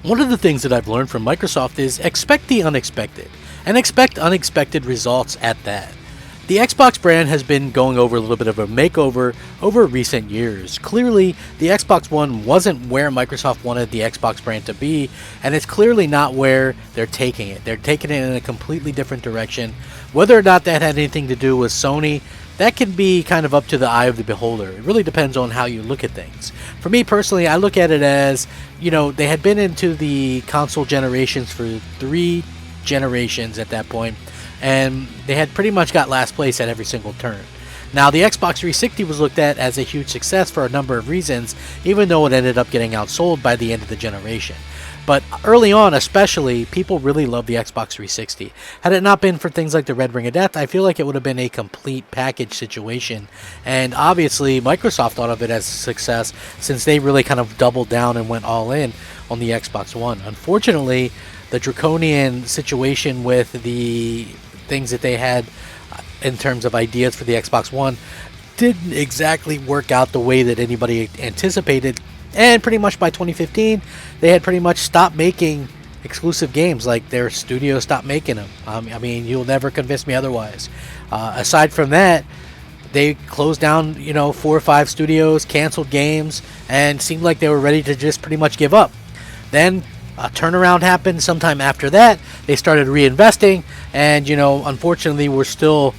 One of the things that I've learned from Microsoft is expect the unexpected, and expect unexpected results at that. The Xbox brand has been going over a little bit of a makeover over recent years. Clearly, the Xbox One wasn't where Microsoft wanted the Xbox brand to be, and it's clearly not where they're taking it. They're taking it in a completely different direction. Whether or not that had anything to do with Sony, that can be kind of up to the eye of the beholder. It really depends on how you look at things. For me personally, I look at it as, they had been into the console generations for 3 generations at that point, and they had pretty much got last place at every single turn. Now, the Xbox 360 was looked at as a huge success for a number of reasons, even though it ended up getting outsold by the end of the generation. But early on, especially, people really loved the Xbox 360. Had it not been for things like the Red Ring of Death, I feel like it would have been a complete package situation. And obviously, Microsoft thought of it as a success since they really kind of doubled down and went all in on the Xbox One. Unfortunately, the draconian situation with the things that they had in terms of ideas for the Xbox One didn't exactly work out the way that anybody anticipated. And pretty much by 2015, they had pretty much stopped making exclusive games. Like, their studio stopped making them. I mean, you'll never convince me otherwise. Aside from that, they closed down, 4 or 5 studios, canceled games, and seemed like they were ready to just pretty much give up. Then a turnaround happened sometime after that. They started reinvesting, and, unfortunately, we're still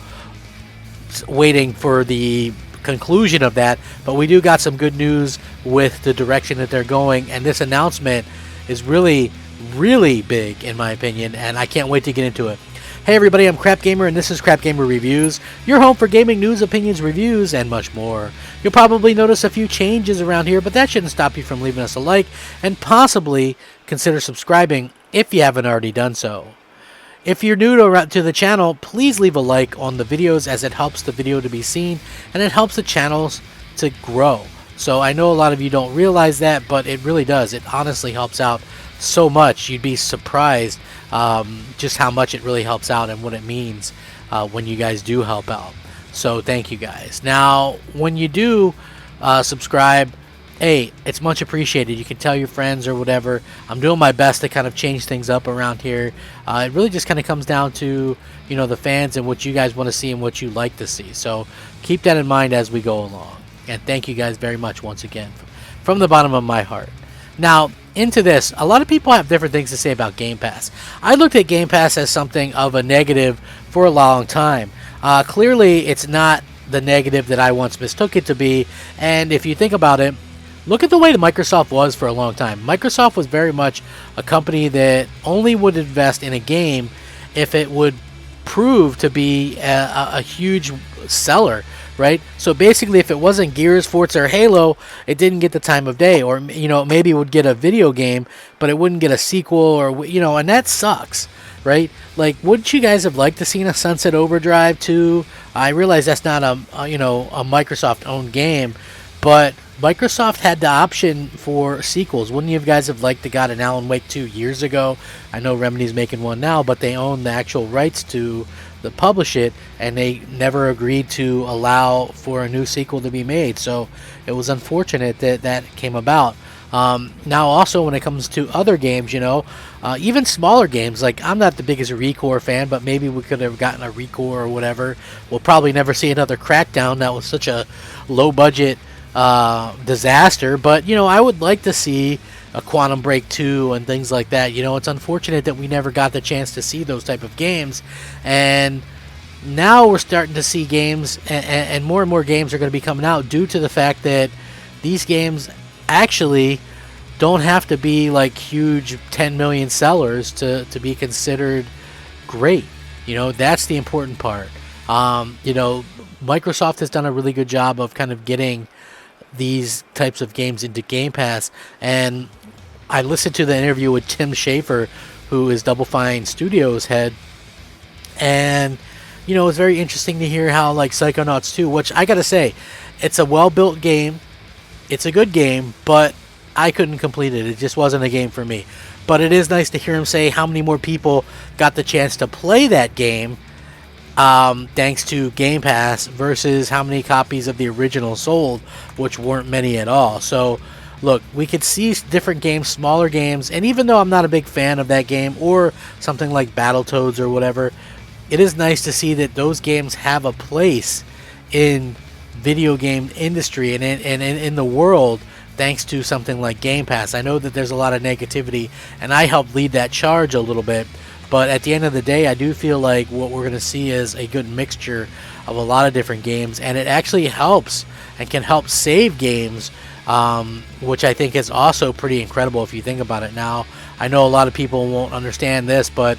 waiting for the conclusion of that, but we do got some good news with the direction that they're going, and this announcement is really, really big in my opinion, and I can't wait to get into it. Hey everybody, I'm Crap Gamer, and this is Crap Gamer Reviews, your home for gaming news, opinions, reviews, and much more. You'll probably notice a few changes around here, but that shouldn't stop you from leaving us a like, and possibly consider subscribing if you haven't already done so. If you're new to the channel, please leave a like on the videos, as it helps the video to be seen and it helps the channels to grow. So I know a lot of you don't realize that, but it really does. It honestly helps out so much. You'd be surprised just how much it really helps out and what it means when you guys do help out. So thank you guys. Now, when you do subscribe, hey, it's much appreciated. You can tell your friends or whatever. I'm doing my best to kind of change things up around here. It really just kind of comes down to, the fans and what you guys want to see and what you like to see. So keep that in mind as we go along. And thank you guys very much once again from the bottom of my heart. Now, into this, a lot of people have different things to say about Game Pass. I looked at Game Pass as something of a negative for a long time. Clearly, it's not the negative that I once mistook it to be. And if you think about it, look at the way that Microsoft was for a long time. Microsoft was very much a company that only would invest in a game if it would prove to be a huge seller, right? So basically, if it wasn't Gears, Forza, or Halo, it didn't get the time of day. Or, maybe it would get a video game, but it wouldn't get a sequel, or, and that sucks, right? Like, wouldn't you guys have liked to seen a Sunset Overdrive 2? I realize that's not a Microsoft-owned game, but Microsoft had the option for sequels. Wouldn't you guys have liked to got an Alan Wake 2 years ago? I know Remedy's making one now, but they own the actual rights to publish it, and they never agreed to allow for a new sequel to be made. So it was unfortunate that that came about. Now also when it comes to other games, even smaller games, like I'm not the biggest Recore fan, but maybe we could have gotten a Recore or whatever. We'll probably never see another Crackdown. That was such a low budget disaster, but I would like to see a Quantum Break 2 and things like that. It's unfortunate that we never got the chance to see those type of games, and now we're starting to see games, and more games are going to be coming out due to the fact that these games actually don't have to be like huge 10 million sellers to be considered great. That's the important part. Microsoft has done a really good job of kind of getting these types of games into Game Pass, and I listened to the interview with Tim Schafer, who is Double Fine Studios head, and it's very interesting to hear how like Psychonauts 2, which I gotta say, it's a well-built game, it's a good game, but I couldn't complete it. It just wasn't a game for me. But it is nice to hear him say how many more people got the chance to play that game thanks to Game Pass versus how many copies of the original sold, which weren't many at all. So look, we could see different games, smaller games, and even though I'm not a big fan of that game or something like Battletoads or whatever, it is nice to see that those games have a place in video game industry and in the world, thanks to something like Game Pass. I know that there's a lot of negativity, and I helped lead that charge a little bit, but at the end of the day, I do feel like what we're going to see is a good mixture of a lot of different games, and it actually helps and can help save games, which I think is also pretty incredible if you think about it. Now, I know a lot of people won't understand this, but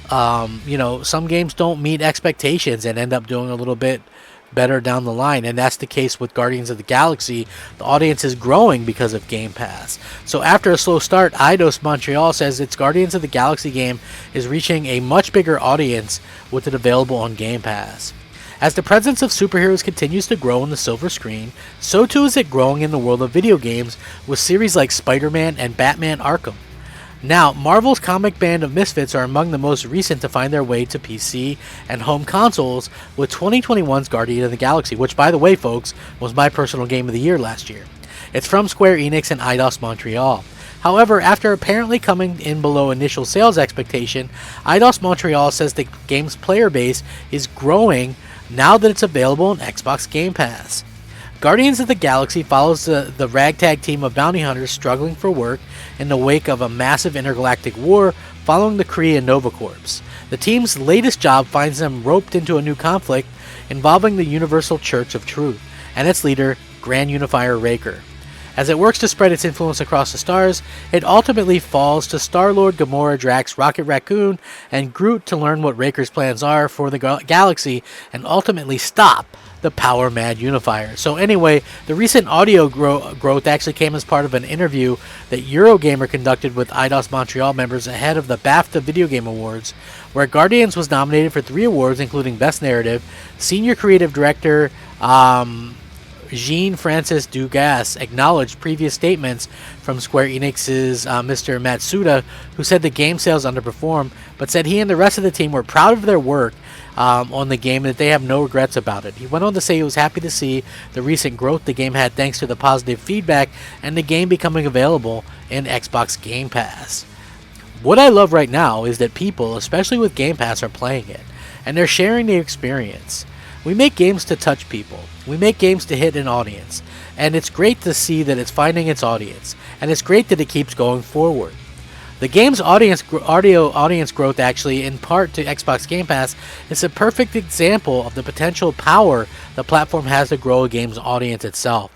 some games don't meet expectations and end up doing a little bit better down the line, and that's the case with Guardians of the Galaxy. The audience is growing because of Game Pass. So after a slow start, Eidos Montreal says its Guardians of the Galaxy game is reaching a much bigger audience with it available on Game Pass. As the presence of superheroes continues to grow on the silver screen, so too is it growing in the world of video games with series like Spider-Man and Batman Arkham. Now, Marvel's comic band of misfits are among the most recent to find their way to PC and home consoles with 2021's Guardian of the Galaxy, which, by the way, folks, was my personal game of the year last year. It's from Square Enix and Eidos Montreal. However, after apparently coming in below initial sales expectation, Eidos Montreal says the game's player base is growing now that it's available on Xbox Game Pass. Guardians of the Galaxy follows the ragtag team of bounty hunters struggling for work in the wake of a massive intergalactic war following the Kree and Nova Corps. The team's latest job finds them roped into a new conflict involving the Universal Church of Truth and its leader, Grand Unifier Raker. As it works to spread its influence across the stars, it ultimately falls to Star-Lord, Gamora, Drax, Rocket Raccoon, and Groot to learn what Raker's plans are for the galaxy and ultimately stop the power-mad Unifier. So anyway, the recent audio growth actually came as part of an interview that Eurogamer conducted with Eidos Montreal members ahead of the BAFTA Video Game Awards, where Guardians was nominated for 3 awards, including Best Narrative. Senior Creative Director Jean-Francis Dugas acknowledged previous statements from Square Enix's Mr. Matsuda, who said the game sales underperformed, but said he and the rest of the team were proud of their work on the game and that they have no regrets about it. He went on to say he was happy to see the recent growth the game had thanks to the positive feedback and the game becoming available in Xbox Game Pass. What I love right now is that people, especially with Game Pass, are playing it, and they're sharing the experience. We make games to touch people. We make games to hit an audience. And it's great to see that it's finding its audience. And it's great that it keeps going forward. The game's audience growth, actually, in part to Xbox Game Pass, is a perfect example of the potential power the platform has to grow a game's audience itself.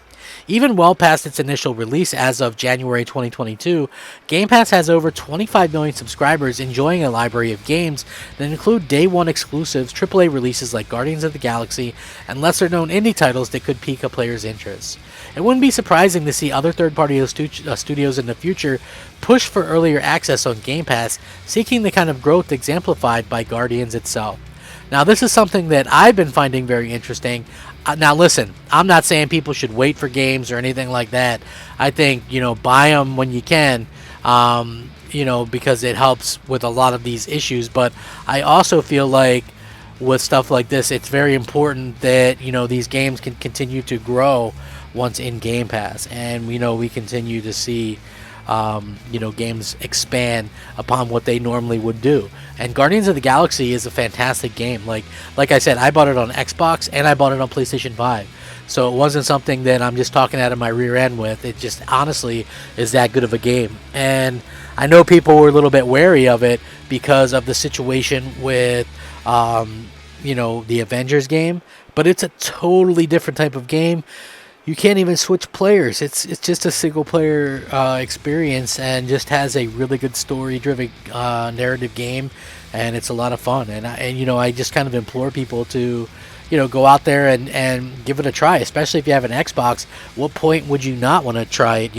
Even well past its initial release as of January 2022, Game Pass has over 25 million subscribers enjoying a library of games that include day one exclusives, AAA releases like Guardians of the Galaxy, and lesser-known indie titles that could pique a player's interest. It wouldn't be surprising to see other third-party studios in the future push for earlier access on Game Pass, seeking the kind of growth exemplified by Guardians itself. Now, this is something that I've been finding very interesting. Now, listen, I'm not saying people should wait for games or anything like that. I think, buy them when you can, because it helps with a lot of these issues. But I also feel like with stuff like this, it's very important that, these games can continue to grow once in Game Pass. And, we continue to see games expand upon what they normally would do. And Guardians of the Galaxy is a fantastic game. Like I said, I bought it on Xbox and I bought it on PlayStation 5. So it wasn't something that I'm just talking out of my rear end with. It just honestly is that good of a game. And I know people were a little bit wary of it because of the situation with the Avengers game, but it's a totally different type of game. You can't even switch players. It's just a single player experience and just has a really good story driven narrative game, and it's a lot of fun. And I just kind of implore people to go out there and give it a try, especially if you have an Xbox. What point would you not want to try it?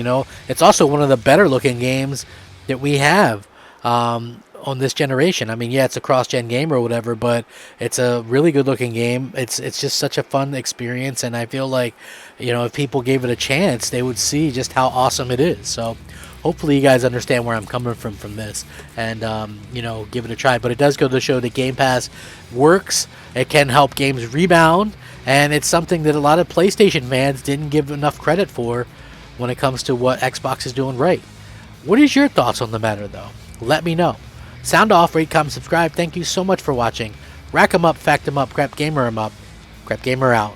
It's also one of the better looking games that we have on this generation. I mean, yeah, it's a cross-gen game or whatever, but it's a really good-looking game. It's just such a fun experience, and I feel like, if people gave it a chance, they would see just how awesome it is. So hopefully you guys understand where I'm coming from this, and, give it a try. But it does go to show that Game Pass works. It can help games rebound, and it's something that a lot of PlayStation fans didn't give enough credit for when it comes to what Xbox is doing right. What is your thoughts on the matter, though? Let me know. Sound off, rate, comment, subscribe. Thank you so much for watching. Rack 'em up, fact 'em up, crap gamer 'em up. Crap gamer out.